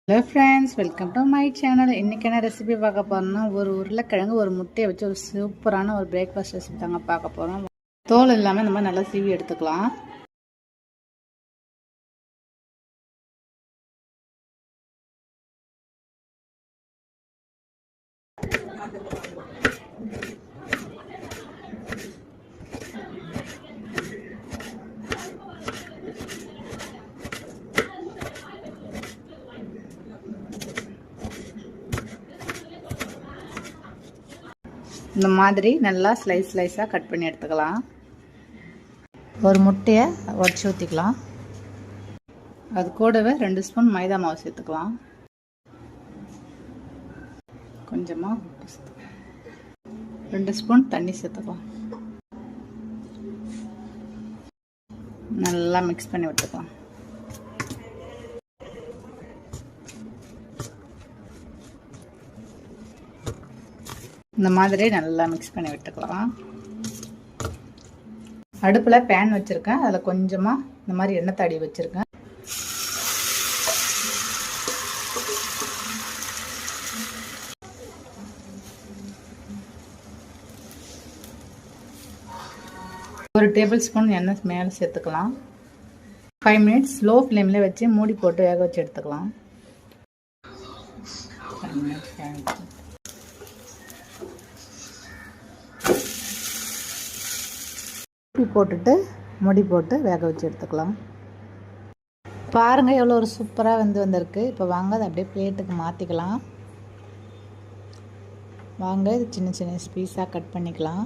Hello friends, welcome to my channel. இன்றைக்கான recipe பார்க்க போகிறோம்னா ஒரு உருளைக்கிழங்கு ஒரு முட்டையை வச்சு ஒரு சூப்பரான ஒரு பிரேக்ஃபாஸ்ட் ரெசிபி தாங்க பார்க்க போகிறோம். தோல் இல்லாமல் இந்த மாதிரி நல்லா சீவி எடுத்துக்கலாம். இந்த மாதிரி நல்லா ஸ்லைஸாக கட் பண்ணி எடுத்துக்கலாம். ஒரு முட்டையை உடச்சி ஊற்றிக்கலாம். அது கூடவே 2 ஸ்பூன் மைதா மாவு சேர்த்துக்கலாம். கொஞ்சமாக 2 ஸ்பூன் தண்ணி சேர்த்துக்கலாம். நல்லா மிக்ஸ் பண்ணி விட்டுக்கலாம். இந்த மாதிரி நல்லா மிக்ஸ் பண்ணி விட்டுக்கலாம். அடுப்பில் பேன் வச்சுருக்கேன். அதில் கொஞ்சமாக இந்த மாதிரி எண்ணெய் தடவி வச்சுருக்கேன். ஒரு டேபிள் ஸ்பூன் எண்ணெய் மேலே சேர்த்துக்கலாம். 5 மினிட்ஸ் ஸ்லோ ஃப்ளேமில் வச்சு மூடி போட்டு வேக வச்சு எடுத்துக்கலாம். போட்டுட்டு முடி போட்டு வேக வச்சு எடுத்துக்கலாம். பாருங்கள் எவ்வளோ ஒரு சூப்பராக வந்திருக்கு. இப்போ வாங்க அதை அப்படியே பிளேட்டுக்கு மாற்றிக்கலாம். வாங்க இது சின்ன சின்ன பீஸாக கட் பண்ணிக்கலாம்.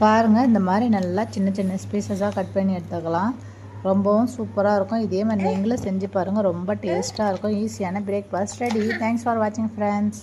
பாருங்கள் இந்த மாதிரி நல்லா சின்ன சின்ன பீஸஸாக கட் பண்ணி எடுத்துக்கலாம். ரொம்பவும் சூப்பராக இருக்கும். இதே மாதிரி நீங்களும் செஞ்சு பாருங்கள். ரொம்ப டேஸ்ட்டாக இருக்கும். ஈஸியான பிரேக்ஃபாஸ்ட் ரெடி. தேங்க்ஸ் ஃபார் வாட்சிங் ஃப்ரெண்ட்ஸ்.